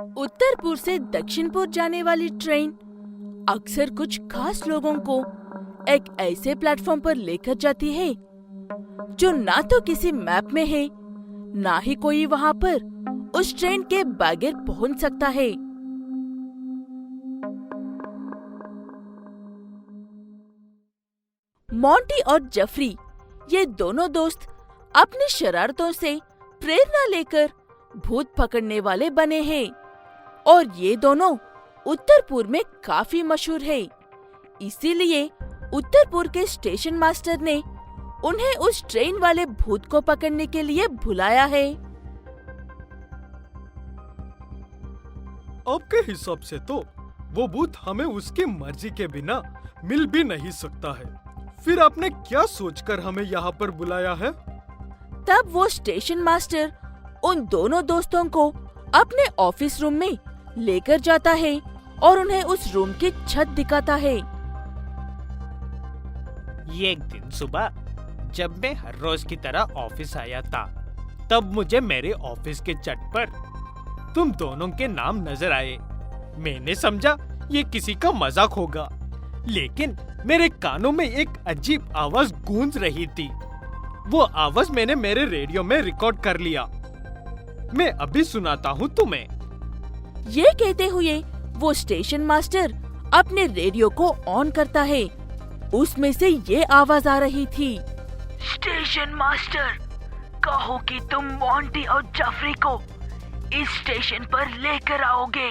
उत्तरपुर से दक्षिणपुर जाने वाली ट्रेन अक्सर कुछ खास लोगों को एक ऐसे प्लेटफॉर्म पर लेकर जाती है जो ना तो किसी मैप में है, ना ही कोई वहाँ पर उस ट्रेन के बगैर पहुँच सकता है। मोंटी और जफरी, ये दोनों दोस्त अपनी शरारतों से प्रेरणा लेकर भूत पकड़ने वाले बने हैं और ये दोनों उत्तरपुर में काफी मशहूर है। इसीलिए उत्तरपुर के स्टेशन मास्टर ने उन्हें उस ट्रेन वाले भूत को पकड़ने के लिए बुलाया है। आपके हिसाब से तो वो भूत हमें उसकी मर्जी के बिना मिल भी नहीं सकता है। फिर आपने क्या सोचकर हमें यहाँ पर बुलाया है? तब वो स्टेशन मास्टर उन दोनों दोस्तों को अपने ऑफिस रूम में लेकर जाता है और उन्हें उस रूम की छत दिखाता है। ये एक दिन सुबह जब मैं हर रोज की तरह ऑफिस आया था, तब मुझे मेरे ऑफिस के छत पर तुम दोनों के नाम नजर आए। मैंने समझा ये किसी का मजाक होगा, लेकिन मेरे कानों में एक अजीब आवाज गूंज रही थी। वो आवाज मैंने मेरे रेडियो में रिकॉर्ड कर लिया। मैं अभी सुनाता हूँ तुम्हें। ये कहते हुए वो स्टेशन मास्टर अपने रेडियो को ऑन करता है। उसमें से ये आवाज आ रही थी, स्टेशन मास्टर, कहो कि तुम मोंटी और जफरी को इस स्टेशन पर लेकर आओगे।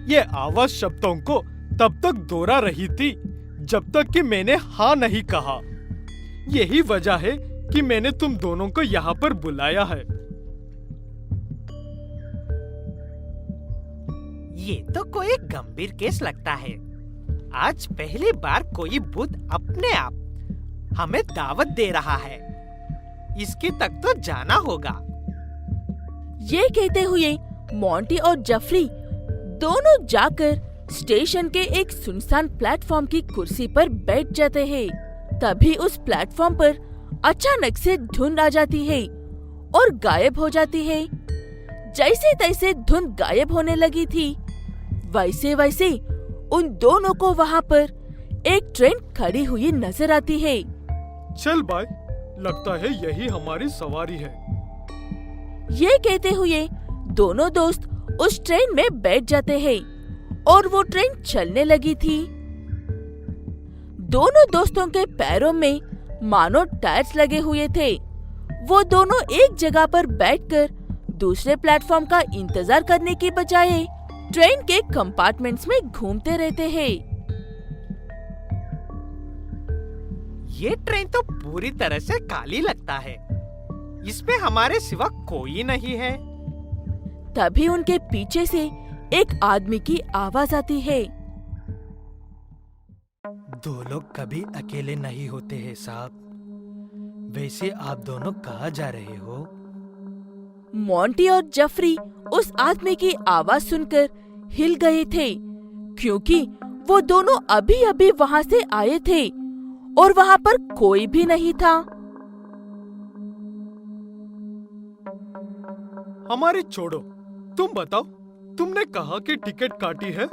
ये आवाज शब्दों को तब तक दोहरा रही थी जब तक कि मैंने हाँ नहीं कहा। यही वजह है कि मैंने तुम दोनों को यहाँ पर बुलाया है। ये तो कोई गंभीर केस लगता है। आज पहली बार कोई भूत अपने आप हमें दावत दे रहा है। इसकी तक तो जाना होगा। ये कहते हुए मोंटी और जफरी दोनों जाकर स्टेशन के एक सुनसान प्लेटफॉर्म की कुर्सी पर बैठ जाते हैं। तभी उस प्लेटफॉर्म पर अचानक से धुंध आ जाती है और गायब हो जाती है। जैसे तैसे धुंध गायब होने लगी थी, वैसे वैसे उन दोनों को वहाँ पर एक ट्रेन खड़ी हुई नजर आती है। चल भाई, लगता है यही हमारी सवारी है। ये कहते हुए दोनों दोस्त उस ट्रेन में बैठ जाते हैं और वो ट्रेन चलने लगी थी। दोनों दोस्तों के पैरों में मानो टायर्स लगे हुए थे। वो दोनों एक जगह पर बैठकर दूसरे प्लेटफॉर्म का इंतजार करने की बजाय ट्रेन के कंपार्टमेंट्स में घूमते रहते हैं। ये ट्रेन तो पूरी तरह से खाली लगता है। इसमें हमारे सिवा कोई नहीं है। तभी उनके पीछे से एक आदमी की आवाज आती है, दो लोग कभी अकेले नहीं होते हैं साहब। वैसे आप दोनों कहाँ जा रहे हो? मोंटी और जफरी उस आदमी की आवाज सुनकर हिल गए थे, क्योंकि वो दोनों अभी अभी वहाँ से आए थे और वहाँ पर कोई भी नहीं था। हमारी छोड़ो, तुम बताओ, तुमने कहाँ की टिकट काटी है?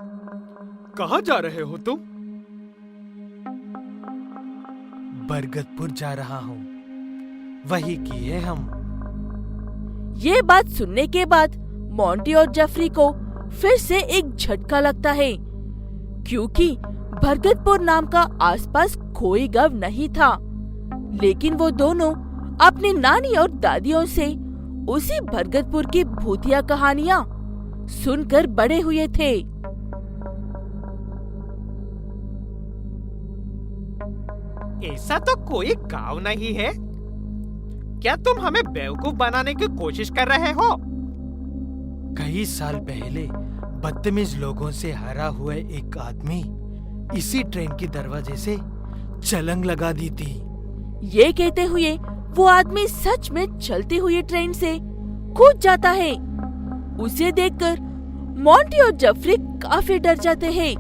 कहाँ जा रहे हो तुम? बरगदपुर जा रहा हूँ। वही किए हम। ये बात सुनने के बाद मोंटी और जफरी को फिर से एक झटका लगता है, क्योंकि बरगदपुर नाम का आसपास कोई गांव नहीं था। लेकिन वो दोनों अपनी नानी और दादियों से उसी बरगदपुर की भूतिया कहानियाँ सुनकर बड़े हुए थे। ऐसा तो कोई गांव नहीं है। क्या तुम हमें बेवकूफ बनाने की कोशिश कर रहे हो? कई साल पहले बदतमीज लोगों से हरा हुआ एक आदमी इसी ट्रेन के दरवाजे से छलांग लगा दी थी। ये कहते हुए वो आदमी सच में चलती हुई ट्रेन से कूद जाता है। उसे देखकर मोंटी और जफरी काफी डर जाते हैं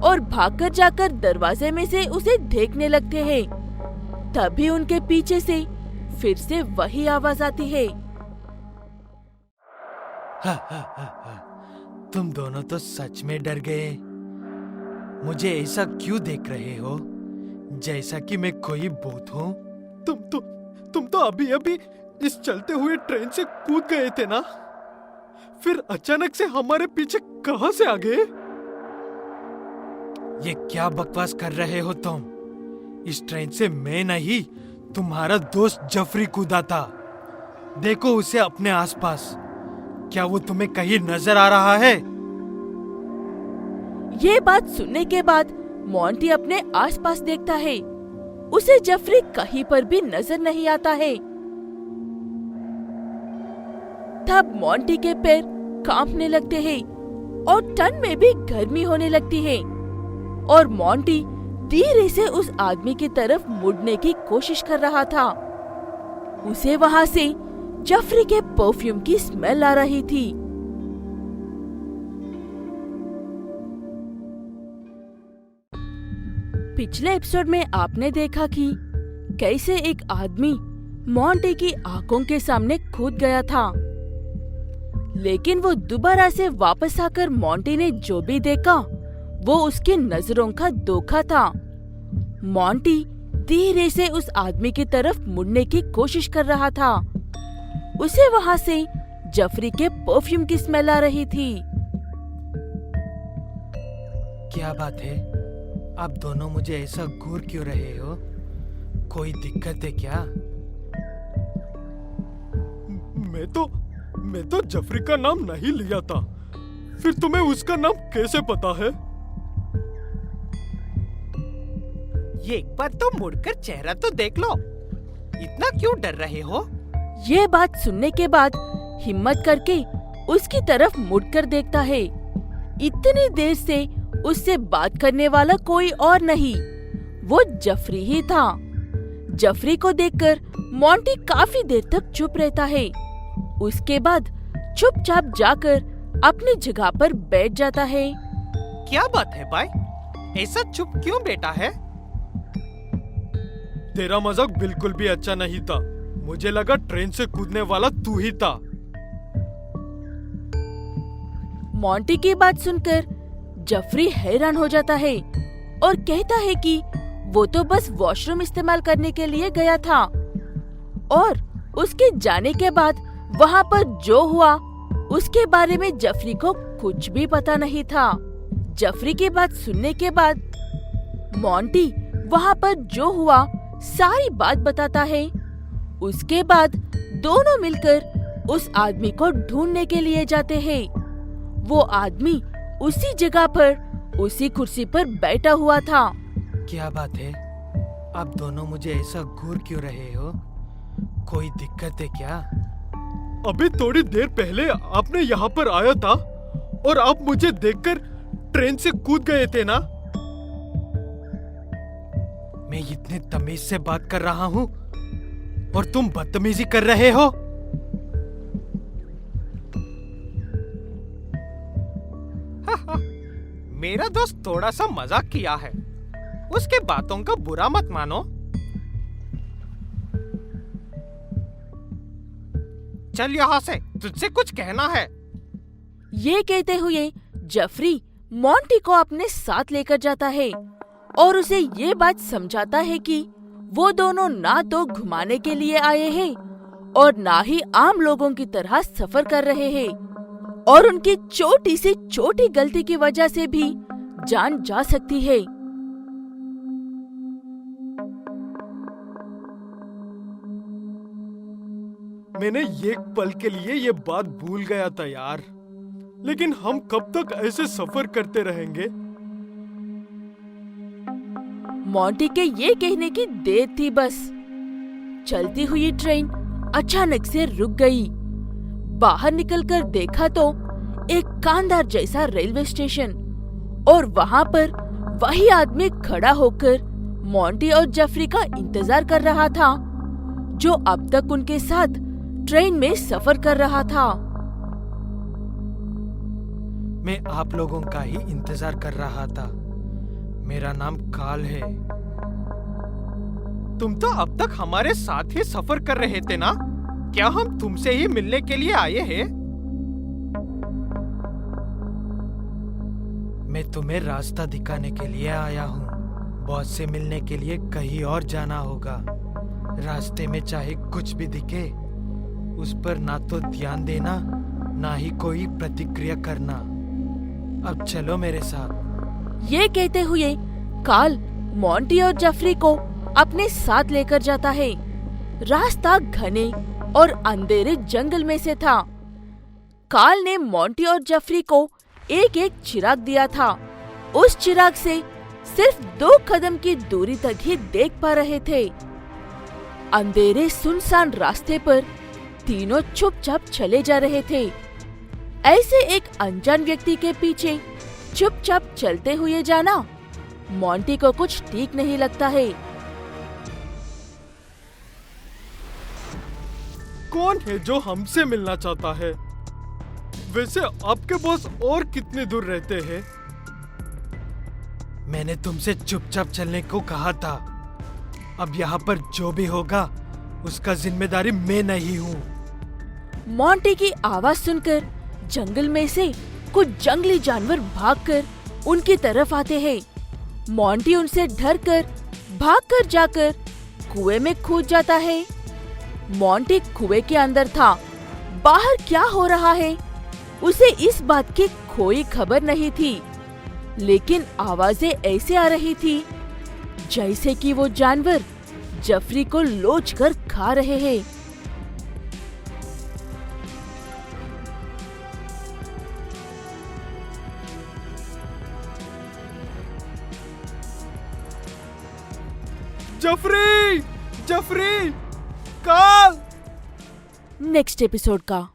और भागकर जाकर दरवाजे में से उसे देखने लगते हैं। तभी उनके पीछे से फिर से वही आवाज आती है, हा, हा, हा, हा। तुम दोनों तो सच में डर गए। मुझे ऐसा क्यों देख रहे हो, जैसा कि मैं कोई भूत हूँ? तुम तो अभी अभी इस चलते हुए ट्रेन से कूद गए थे ना, फिर अचानक से हमारे पीछे कहां से आ गए? ये क्या बकवास कर रहे हो तुम? इस ट्रेन से मैं नहीं, तुम्हारा दोस्त जफरी कूदा था। देखो उसे अपने आसपास। क्या वो तुम्हें कहीं नजर आ रहा है? ये बात सुनने के बाद मोंटी अपने आसपास देखता है। उसे जफरी कहीं पर भी नजर नहीं आता है। तब मोंटी के पैर कांपने लगते हैं और तन में भी गर्मी होने लगती है और मोंटी धीरे से उस आदमी की तरफ मुड़ने की कोशिश कर रहा था। उसे वहां से जफरी के परफ्यूम की स्मेल आ रही थी। पिछले एपिसोड में आपने देखा कि कैसे एक आदमी मोंटी की आंखों के सामने कूद गया था, लेकिन वो दोबारा से वापस आकर मोंटी ने जो भी देखा वो उसकी नजरों का धोखा था। मोंटी धीरे से उस आदमी की तरफ मुड़ने की कोशिश कर रहा था। उसे वहां से जफरी के परफ्यूम की स्मेल आ रही थी। क्या बात है? आप दोनों मुझे ऐसा घूर क्यों रहे हो? कोई दिक्कत है क्या? मैं तो जफरी का नाम नहीं लिया था, फिर तुम्हें उसका नाम कैसे पता है? ये एक बार तो मुड़कर चेहरा तो देख लो, इतना क्यों डर रहे हो? ये बात सुनने के बाद हिम्मत करके उसकी तरफ मुड़कर देखता है। इतनी देर से उससे बात करने वाला कोई और नहीं, वो जफरी ही था। जफरी को देखकर मोंटी काफी देर तक चुप रहता है। उसके बाद चुपचाप जाकर अपनी जगह पर बैठ जाता है। क्या बात है भाई, ऐसा चुप क्यों बैठा है? तेरा मजाक बिल्कुल भी अच्छा नहीं था। मुझे लगा ट्रेन से कूदने वाला तू ही था। मोंटी की बात सुनकर जफरी हैरान हो जाता है और कहता है कि वो तो बस वॉशरूम इस्तेमाल करने के लिए गया था और उसके जाने के बाद वहाँ पर जो हुआ उसके बारे में जफरी को कुछ भी पता नहीं था। जफरी की बात सुनने के बाद मोंटी वहाँ पर जो हुआ सारी बात बताता है। उसके बाद दोनों मिलकर उस आदमी को ढूंढने के लिए जाते हैं। वो आदमी उसी जगह पर उसी कुर्सी पर बैठा हुआ था। क्या बात है? आप दोनों मुझे ऐसा घूर क्यों रहे हो? कोई दिक्कत है क्या? अभी थोड़ी देर पहले आपने यहाँ पर आया था और आप मुझे देखकर ट्रेन से कूद गए थे ना? मैं इतने तमीज से बात कर रहा हूँ और तुम बदतमीजी कर रहे हो। मेरा दोस्त थोड़ा सा मजाक किया है, उसके बातों का बुरा मत मानो। चल यहाँ से, तुझसे कुछ कहना है। ये कहते हुए जफरी मोंटी को अपने साथ लेकर जाता है और उसे ये बात समझाता है कि वो दोनों ना तो घुमाने के लिए आए हैं और ना ही आम लोगों की तरह सफर कर रहे हैं और उनकी छोटी से छोटी गलती की वजह से भी जान जा सकती है। मैंने एक पल के लिए ये बात भूल गया था यार, लेकिन हम कब तक ऐसे सफर करते रहेंगे? मोंटी के ये कहने की देर थी बस। चलती हुई ट्रेन अचानक से रुक गई। बाहर निकलकर देखा तो एक कांधार जैसा रेलवे स्टेशन और वहाँ पर वही आदमी खड़ा होकर मोंटी और जफरी का इंतजार कर रहा था, जो अब तक उनके साथ ट्रेन में सफर कर रहा था। मैं आप लोगों का ही इंतजार कर रहा था। मेरा नाम काल है। तुम तो अब तक हमारे साथ ही सफर कर रहे थे ना? क्या हम तुमसे ही मिलने के लिए आए हैं? मैं तुम्हें रास्ता दिखाने के लिए आया हूँ। बॉस से मिलने के लिए कहीं और जाना होगा। रास्ते में चाहे कुछ भी दिखे, उस पर ना तो ध्यान देना, ना ही कोई प्रतिक्रिया करना। अब चलो मेरे साथ। ये कहते हुए कार्ल मॉन्टी और जेफरी को अपने साथ लेकर जाता है। रास्ता घने और अंधेरे जंगल में से था। कार्ल ने मॉन्टी और जेफरी को एक एक चिराग दिया था। उस चिराग से सिर्फ 2 कदम की दूरी तक ही देख पा रहे थे। अंधेरे सुनसान रास्ते पर तीनों चुपचाप चले जा रहे थे। ऐसे एक अनजान व्यक्ति के पीछे चुपचाप चलते हुए जाना मॉन्टी को कुछ ठीक नहीं लगता है। कौन है जो हमसे मिलना चाहता है? वैसे आपके बॉस और कितने दूर रहते हैं? मैंने तुमसे चुपचाप चलने को कहा था। अब यहाँ पर जो भी होगा उसका जिम्मेदारी मैं नहीं हूँ। मॉन्टी की आवाज सुनकर जंगल में से कुछ जंगली जानवर भागकर उनकी तरफ आते हैं। मॉन्टी उनसे डरकर भागकर जाकर कुएं में कूद जाता है। मॉन्टी कुएं के अंदर था। बाहर क्या हो रहा है उसे इस बात की कोई खबर नहीं थी, लेकिन आवाजें ऐसे आ रही थी जैसे कि वो जानवर जेफरी को लोच कर खा रहे हैं। Jeffrey! Jeffrey! Carl! Next episode का